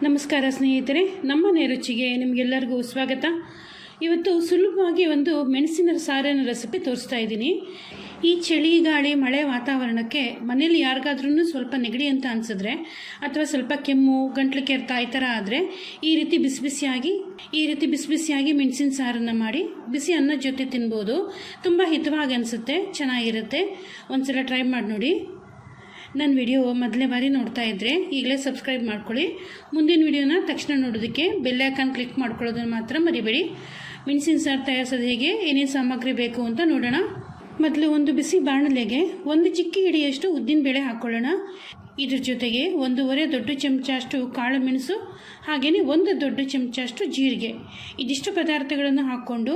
ನಮಸ್ಕಾರ ಸ್ನೇಹಿತರೆ, ನಮ್ಮನೆ ರುಚಿಗೆ ನಿಮಗೆಲ್ಲರಿಗೂ ಸ್ವಾಗತ. ಇವತ್ತು ಸುಲಭವಾಗಿ ಒಂದು ಮೆಣಸಿನ ಸಾರಿನ ರೆಸಿಪಿ ತೋರಿಸ್ತಾ ಇದ್ದೀನಿ. ಈ ಚಳಿ ಗಾಳಿ ಮಳೆ ವಾತಾವರಣಕ್ಕೆ ಮನೇಲಿ ಯಾರಿಗಾದ್ರೂ ಸ್ವಲ್ಪ ನೆಗಡಿ ಅಂತ ಅನಿಸಿದ್ರೆ ಅಥವಾ ಸ್ವಲ್ಪ ಕೆಮ್ಮು ಗಂಟ್ಲು ಕೆರೆತ ಈ ಥರ ಆದರೆ ಈ ರೀತಿ ಬಿಸಿ ಬಿಸಿಯಾಗಿ ಮೆಣಸಿನ ಸಾರನ್ನು ಮಾಡಿ ಬಿಸಿ ಅನ್ನದ ಜೊತೆ ತಿನ್ಬೋದು. ತುಂಬ ಹಿತವಾಗಿ ಅನಿಸುತ್ತೆ, ಚೆನ್ನಾಗಿರುತ್ತೆ. ಒಂದ್ಸಲ ಟ್ರೈ ಮಾಡಿ ನೋಡಿ. ನನ್ನ ವಿಡಿಯೋ ಮೊದಲನೇ ಬಾರಿ ನೋಡ್ತಾ ಇದ್ದರೆ ಈಗಲೇ ಸಬ್ಸ್ಕ್ರೈಬ್ ಮಾಡ್ಕೊಳ್ಳಿ. ಮುಂದಿನ ವಿಡಿಯೋನ ತಕ್ಷಣ ನೋಡೋದಕ್ಕೆ ಬೆಲ್ ಐಕಾನ್ ಕ್ಲಿಕ್ ಮಾಡ್ಕೊಳ್ಳೋದನ್ನು ಮಾತ್ರ ಮರಿಬೇಡಿ. ಮೆಣಸಿನ ಸಾರು ತಯಾರಿಸೋದು ಹೇಗೆ, ಏನೇನು ಸಾಮಗ್ರಿ ಬೇಕು ಅಂತ ನೋಡೋಣ. ಮೊದಲು ಒಂದು ಬಿಸಿ ಬಾಣಲೆಗೆ ಒಂದು ಚಿಕ್ಕ ಹಿಡಿಯಷ್ಟು ಉದ್ದಿನಬೇಳೆ ಹಾಕ್ಕೊಳ್ಳೋಣ. ಇದ್ರ ಜೊತೆಗೆ 1.5 ದೊಡ್ಡ ಚಮಚ ಅಷ್ಟು ಕಾಳು ಮೆಣಸು, ಹಾಗೆಯೇ 1 ದೊಡ್ಡ ಚಮಚ ಅಷ್ಟು ಜೀರಿಗೆ, ಇದಿಷ್ಟು ಪದಾರ್ಥಗಳನ್ನು ಹಾಕ್ಕೊಂಡು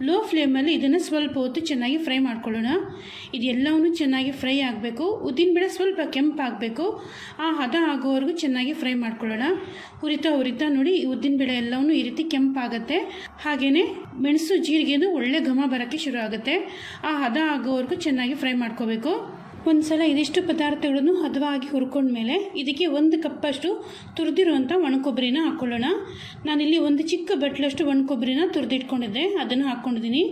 ಲೋ ಫ್ಲೇಮಲ್ಲಿ ಇದನ್ನು ಸ್ವಲ್ಪ ಹೊತ್ತು ಚೆನ್ನಾಗಿ ಫ್ರೈ ಮಾಡ್ಕೊಳ್ಳೋಣ. ಇದೆಲ್ಲವೂ ಚೆನ್ನಾಗಿ ಫ್ರೈ ಆಗಬೇಕು. ಉದ್ದಿನಬೇಳೆ ಸ್ವಲ್ಪ ಕೆಂಪಾಗಬೇಕು, ಆ ಹದ ಆಗೋವರೆಗೂ ಚೆನ್ನಾಗಿ ಫ್ರೈ ಮಾಡ್ಕೊಳ್ಳೋಣ. ಹುರಿತಾ ನೋಡಿ ಉದ್ದಿನಬೇಳೆ ಎಲ್ಲವೂ ಈ ರೀತಿ ಕೆಂಪಾಗುತ್ತೆ. ಹಾಗೆಯೇ ಮೆಣಸು ಜೀರಿಗೆದು ಒಳ್ಳೆ ಘಮ ಬರೋಕ್ಕೆ ಶುರು ಆಗುತ್ತೆ. ಆ ಹದ ಆಗೋವರೆಗೂ ಚೆನ್ನಾಗಿ ಫ್ರೈ ಮಾಡ್ಕೋಬೇಕು. ಒಂದು ಸಲ ಇದಿಷ್ಟು ಪದಾರ್ಥಗಳನ್ನು ಹದವಾಗಿ ಹುರ್ಕೊಂಡ್ಮೇಲೆ ಇದಕ್ಕೆ 1 ಕಪ್ಪಷ್ಟು ತುರಿದಿರುವಂಥ ಒಣಕೊಬ್ಬರಿನ ಹಾಕ್ಕೊಳ್ಳೋಣ. ನಾನಿಲ್ಲಿ ಒಂದು ಚಿಕ್ಕ ಬಟ್ಲಷ್ಟು ಒಣಕೊಬ್ಬರಿನ ತುರಿದಿಟ್ಕೊಂಡಿದ್ದೆ, ಅದನ್ನು ಹಾಕ್ಕೊಂಡಿದ್ದೀನಿ.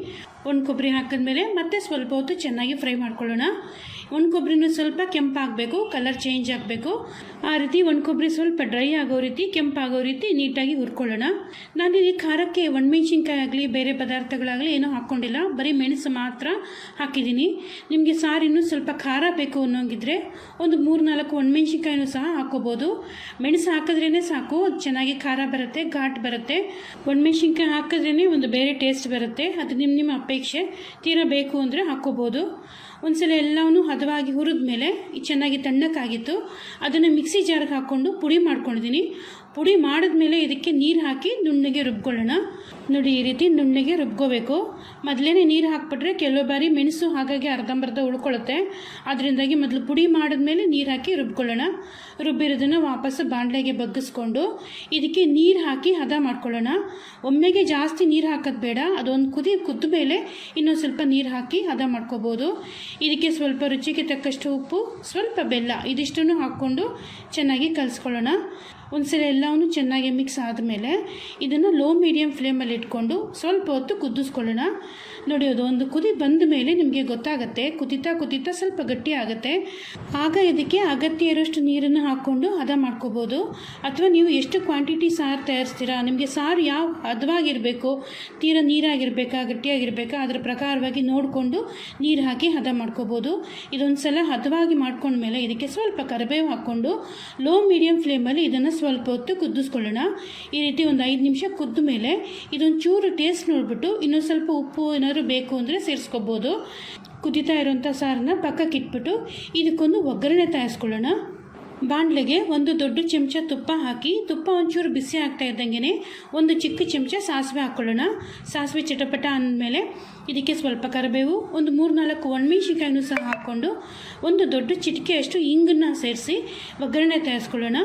ಒಣಕೊಬ್ಬರಿ ಹಾಕಿದ್ಮೇಲೆ ಮತ್ತೆ ಸ್ವಲ್ಪ ಹೊತ್ತು ಚೆನ್ನಾಗಿ ಫ್ರೈ ಮಾಡ್ಕೊಳ್ಳೋಣ. ಒಣಕೊಬ್ಬರಿನೂ ಸ್ವಲ್ಪ ಕೆಂಪಾಗಬೇಕು, ಕಲರ್ ಚೇಂಜ್ ಆಗಬೇಕು. ಆ ರೀತಿ ಒಣಕೊಬ್ಬರಿ ಸ್ವಲ್ಪ ಡ್ರೈ ಆಗೋ ರೀತಿ, ಕೆಂಪಾಗೋ ರೀತಿ ನೀಟಾಗಿ ಹುರ್ಕೊಳ್ಳೋಣ. ನಾನಿಲ್ಲಿ ಖಾರಕ್ಕೆ ಒಣಮೆಣ್ಸಿನ್ಕಾಯಿ ಆಗಲಿ ಬೇರೆ ಪದಾರ್ಥಗಳಾಗಲಿ ಏನೂ ಹಾಕ್ಕೊಂಡಿಲ್ಲ, ಬರೀ ಮೆಣಸು ಮಾತ್ರ ಹಾಕಿದ್ದೀನಿ. ನಿಮಗೆ ಸಾರು ಇನ್ನೂ ಸ್ವಲ್ಪ ಖಾರ ಬೇಕು ಅನ್ನೋಂಗಿದ್ರೆ ಒಂದು 3-4 ಒಣಮೆಣ್ಸಿನ್ಕಾಯಿನೂ ಸಹ ಹಾಕ್ಕೋಬೋದು. ಮೆಣಸು ಹಾಕಿದ್ರೇ ಸಾಕು, ಅದು ಚೆನ್ನಾಗಿ ಖಾರ ಬರುತ್ತೆ, ಘಾಟ್ ಬರುತ್ತೆ. ಒಣಮೆಣ್ಸಿನ್ಕಾಯಿ ಹಾಕಿದ್ರೇ ಒಂದು ಬೇರೆ ಟೇಸ್ಟ್ ಬರುತ್ತೆ. ಅದು ನಿಮ್ಮ ಅಪೇಕ್ಷೆ, ತೀರಾ ಬೇಕು ಅಂದರೆ ಹಾಕ್ಕೋಬೋದು. ಒಂದ್ಸಲ ಎಲ್ಲವನ್ನೂ ಹದವಾಗಿ ಹುರಿದ ಮೇಲೆ ಚೆನ್ನಾಗಿ ತಣ್ಣಕ್ಕಾಗಿತ್ತು, ಅದನ್ನು ಮಿಕ್ಸಿ ಜಾರ್ಗೆ ಹಾಕ್ಕೊಂಡು ಪುಡಿ ಮಾಡ್ಕೊಂಡಿದ್ದೀನಿ. ಪುಡಿ ಮಾಡಿದ್ಮೇಲೆ ಇದಕ್ಕೆ ನೀರು ಹಾಕಿ ನುಣ್ಣಗೆ ರುಬ್ಕೊಳ್ಳೋಣ. ನೋಡಿ, ಈ ರೀತಿ ನುಣ್ಣಗೆ ರುಬ್ಕೋಬೇಕು. ಮೊದಲೇ ನೀರು ಹಾಕ್ಬಿಟ್ರೆ ಕೆಲವು ಬಾರಿ ಮೆಣಸು ಹಾಗಾಗಿ ಅರ್ಧಂಬರ್ಧ ಉಳ್ಕೊಳ್ಳುತ್ತೆ. ಅದರಿಂದಾಗಿ ಮೊದಲು ಪುಡಿ ಮಾಡಿದ್ಮೇಲೆ ನೀರು ಹಾಕಿ ರುಬ್ಕೊಳ್ಳೋಣ. ರುಬ್ಬಿರೋದನ್ನು ವಾಪಸ್ಸು ಬಾಣಲೆಗೆ ಬಗ್ಗಿಸ್ಕೊಂಡು ಇದಕ್ಕೆ ನೀರು ಹಾಕಿ ಹದ ಮಾಡ್ಕೊಳ್ಳೋಣ. ಒಮ್ಮೆಗೆ ಜಾಸ್ತಿ ನೀರು ಹಾಕೋದು ಬೇಡ, ಅದೊಂದು ಕುದ್ದ ಮೇಲೆ ಇನ್ನೊಂದು ಸ್ವಲ್ಪ ನೀರು ಹಾಕಿ ಹದ ಮಾಡ್ಕೋಬೋದು. ಇದಕ್ಕೆ ಸ್ವಲ್ಪ ರುಚಿಗೆ ತಕ್ಕಷ್ಟು ಉಪ್ಪು, ಸ್ವಲ್ಪ ಬೆಲ್ಲ, ಇದಿಷ್ಟನ್ನು ಹಾಕ್ಕೊಂಡು ಚೆನ್ನಾಗಿ ಕಲಿಸ್ಕೊಳ್ಳೋಣ. ಒಂದ್ಸಲ ಎಲ್ಲವನ್ನೂ ಚೆನ್ನಾಗಿ ಮಿಕ್ಸ್ ಆದಮೇಲೆ ಇದನ್ನು ಲೋ ಮೀಡಿಯಮ್ ಫ್ಲೇಮಲ್ಲಿ ಇಟ್ಕೊಂಡು ಸ್ವಲ್ಪ ಹೊತ್ತು ಕುದಿಸ್ಕೊಳ್ಳೋಣ. ನೋಡಿ, ಅದು ಒಂದು ಕುದಿ ಬಂದ ಮೇಲೆ ನಿಮಗೆ ಗೊತ್ತಾಗುತ್ತೆ, ಕುದೀತಾ ಸ್ವಲ್ಪ ಗಟ್ಟಿ ಆಗುತ್ತೆ. ಆಗ ಇದಕ್ಕೆ ಅಗತ್ಯ ಇರೋಷ್ಟು ನೀರನ್ನು ಹಾಕ್ಕೊಂಡು ಹದ ಮಾಡ್ಕೋಬೋದು. ಅಥವಾ ನೀವು ಎಷ್ಟು ಕ್ವಾಂಟಿಟಿ ಸಾರು ತಯಾರಿಸ್ತೀರಾ, ನಿಮಗೆ ಸಾರು ಯಾವ ಹದವಾಗಿರಬೇಕು, ತೀರಾ ನೀರಾಗಿರಬೇಕಾ ಗಟ್ಟಿಯಾಗಿರಬೇಕಾ, ಅದರ ಪ್ರಕಾರವಾಗಿ ನೋಡಿಕೊಂಡು ನೀರು ಹಾಕಿ ಹದ ಮಾಡ್ಕೋಬೋದು. ಇದೊಂದು ಸಲ ಹದವಾಗಿ ಮಾಡ್ಕೊಂಡ್ಮೇಲೆ ಇದಕ್ಕೆ ಸ್ವಲ್ಪ ಕರಿಬೇವು ಹಾಕ್ಕೊಂಡು ಲೋ ಮೀಡಿಯಮ್ ಫ್ಲೇಮಲ್ಲಿ ಇದನ್ನು ಸ್ವಲ್ಪ ಹೊತ್ತು ಕುದಿಸ್ಕೊಳ್ಳೋಣ. ಈ ರೀತಿ ಒಂದು 5 ನಿಮಿಷ ಕುದ್ದ ಮೇಲೆ ಇದೊಂದು ಚೂರು ಟೇಸ್ಟ್ ನೋಡಿಬಿಟ್ಟು ಇನ್ನೊಂದು ಸ್ವಲ್ಪ ಉಪ್ಪು ಏನಾದರೂ ಬೇಕು ಅಂದರೆ ಸೇರಿಸ್ಕೋಬೋದು. ಕುದೀತಾ ಇರೋಂಥ ಸಾರನ್ನ ಪಕ್ಕಕ್ಕೆ ಇಟ್ಬಿಟ್ಟು ಇದಕ್ಕೊಂದು ಒಗ್ಗರಣೆ ತಯಾರಿಸ್ಕೊಳ್ಳೋಣ. ಬಾಣಲೆಗೆ 1 ದೊಡ್ಡ ಚಮಚ ತುಪ್ಪ ಹಾಕಿ, ತುಪ್ಪ ಒಂಚೂರು ಬಿಸಿ ಆಗ್ತಾ ಇದ್ದಂಗೆ 1 ಚಿಕ್ಕ ಚಮಚ ಸಾಸಿವೆ ಹಾಕ್ಕೊಳ್ಳೋಣ. ಸಾಸಿವೆ ಚಟಪಟ ಅಂದಮೇಲೆ ಇದಕ್ಕೆ ಸ್ವಲ್ಪ ಕರಿಬೇವು, ಒಂದು 3-4 ಒಣಮೆಣ್ಸಿನ್ಕಾಯಿನೂ ಸಹ ಹಾಕ್ಕೊಂಡು 1 ದೊಡ್ಡ ಚಿಟಿಕೆಯಷ್ಟು ಇಂಗನ್ನು ಸೇರಿಸಿ ಒಗ್ಗರಣೆ ತಯಾರಿಸ್ಕೊಳ್ಳೋಣ.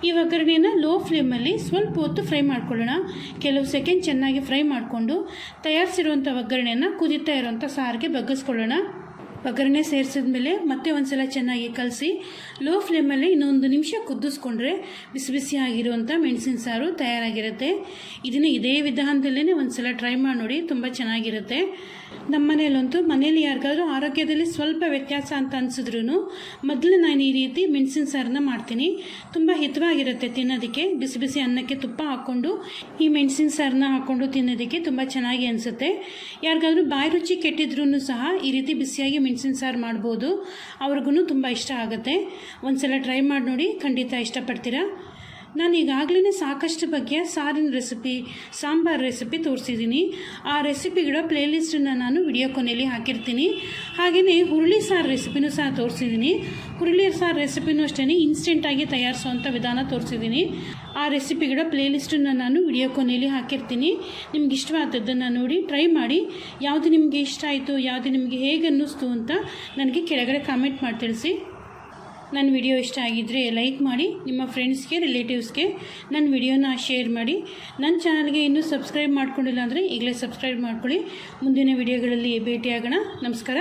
ಈ ಒಗ್ಗರಣೆನ ಲೋ ಫ್ಲೇಮಲ್ಲಿ ಸ್ವಲ್ಪ ಹೊತ್ತು ಫ್ರೈ ಮಾಡ್ಕೊಳ್ಳೋಣ. ಕೆಲವು ಸೆಕೆಂಡ್ ಚೆನ್ನಾಗಿ ಫ್ರೈ ಮಾಡಿಕೊಂಡು ತಯಾರಿಸಿರುವಂಥ ಒಗ್ಗರಣೆಯನ್ನು ಕುದೀತಾ ಇರೋಂಥ ಸಾರಿಗೆ ಬಗ್ಗಿಸ್ಕೊಳ್ಳೋಣ. ಒಗ್ಗರಣೆ ಸೇರಿಸಿದ್ಮೇಲೆ ಮತ್ತೆ ಒಂದು ಸಲ ಚೆನ್ನಾಗಿ ಕಲಸಿ ಲೋ ಫ್ಲೇಮಲ್ಲಿ ಇನ್ನೊಂದು ನಿಮಿಷ ಕುದಿಸ್ಕೊಂಡ್ರೆ ಬಿಸಿ ಆಗಿರುವಂಥ ಮೆಣಸಿನ ಸಾರು ತಯಾರಾಗಿರುತ್ತೆ. ಇದನ್ನು ಇದೇ ವಿಧಾನದಲ್ಲೇ ಒಂದು ಸಲ ಟ್ರೈ ಮಾಡಿ ನೋಡಿ, ತುಂಬ ಚೆನ್ನಾಗಿರುತ್ತೆ. ನಮ್ಮ ಮನೇಲಂತೂ ಮನೇಲಿ ಯಾರಿಗಾದ್ರೂ ಆರೋಗ್ಯದಲ್ಲಿ ಸ್ವಲ್ಪ ವ್ಯತ್ಯಾಸ ಅಂತ ಅನಿಸಿದ್ರು ಮೊದಲು ನಾನು ಈ ರೀತಿ ಮೆಣಸಿನ ಸಾರನ್ನ ಮಾಡ್ತೀನಿ. ತುಂಬ ಹಿತವಾಗಿರುತ್ತೆ ತಿನ್ನೋದಕ್ಕೆ. ಬಿಸಿ ಅನ್ನಕ್ಕೆ ತುಪ್ಪ ಹಾಕ್ಕೊಂಡು ಈ ಮೆಣಸಿನ ಸಾರನ್ನ ಹಾಕ್ಕೊಂಡು ತಿನ್ನೋದಕ್ಕೆ ತುಂಬ ಚೆನ್ನಾಗಿ ಅನಿಸುತ್ತೆ. ಯಾರಿಗಾದ್ರೂ ಬಾಯಿ ರುಚಿ ಕೆಟ್ಟಿದ್ರೂ ಸಹ ಈ ರೀತಿ ಬಿಸಿಯಾಗಿ ಮೆಣಸಿನ ಸಾರು ಮಾಡ್ಬೋದು, ಅವ್ರಿಗೂ ತುಂಬ ಇಷ್ಟ ಆಗುತ್ತೆ. ಒಂದು ಸಲ ಟ್ರೈ ಮಾಡಿ ನೋಡಿ, ಖಂಡಿತ ಇಷ್ಟಪಡ್ತೀರಾ. ನಾನು ಈಗಾಗಲೇ ಸಾಕಷ್ಟು ಬಗೆಯ ಸಾರಿನ ರೆಸಿಪಿ, ಸಾಂಬಾರು ರೆಸಿಪಿ ತೋರಿಸಿದ್ದೀನಿ. ಆ ರೆಸಿಪಿಗಳ ಪ್ಲೇಲಿಸ್ಟನ್ನು ನಾನು ವಿಡಿಯೋ ಕೊನೆಯಲ್ಲಿ ಹಾಕಿರ್ತೀನಿ. ಹಾಗೆಯೇ ಹುರುಳಿ ಸಾರು ರೆಸಿಪಿನೂ ಸಹ ತೋರಿಸಿದ್ದೀನಿ. ಹುರುಳಿ ಸಾರು ರೆಸಿಪಿನೂ ಅಷ್ಟೇ ಇನ್ಸ್ಟೆಂಟಾಗಿ ತಯಾರಿಸುವಂಥ ವಿಧಾನ ತೋರಿಸಿದ್ದೀನಿ. ಆ ರೆಸಿಪಿಗಳ ಪ್ಲೇಲಿಸ್ಟನ್ನು ನಾನು ವಿಡಿಯೋ ಕೊನೆಯಲ್ಲಿ ಹಾಕಿರ್ತೀನಿ. ನಿಮ್ಗೆ ಇಷ್ಟವಾದದ್ದನ್ನು ನೋಡಿ ಟ್ರೈ ಮಾಡಿ. ಯಾವುದು ನಿಮಗೆ ಇಷ್ಟ ಆಯಿತು, ಯಾವುದು ನಿಮಗೆ ಹೇಗೆ ಅನ್ನಿಸ್ತು ಅಂತ ನನಗೆ ಕೆಳಗಡೆ ಕಾಮೆಂಟ್ ಮಾಡಿ ತಿಳಿಸಿ. ನನ್ನ ವಿಡಿಯೋ ಇಷ್ಟ ಆಗಿದ್ದರೆ ಲೈಕ್ ಮಾಡಿ, ನಿಮ್ಮ ಫ್ರೆಂಡ್ಸ್ಗೆ ರಿಲೇಟಿವ್ಸ್ಗೆ ನನ್ನ ವಿಡಿಯೋನ ಶೇರ್ ಮಾಡಿ. ನನ್ನ ಚಾನಲ್ಗೆ ಇನ್ನೂ ಸಬ್ಸ್ಕ್ರೈಬ್ ಮಾಡ್ಕೊಂಡಿಲ್ಲ ಅಂದರೆ ಈಗಲೇ ಸಬ್ಸ್ಕ್ರೈಬ್ ಮಾಡ್ಕೊಳ್ಳಿ. ಮುಂದಿನ ವಿಡಿಯೋಗಳಲ್ಲಿ ಭೇಟಿಯಾಗೋಣ. ನಮಸ್ಕಾರ.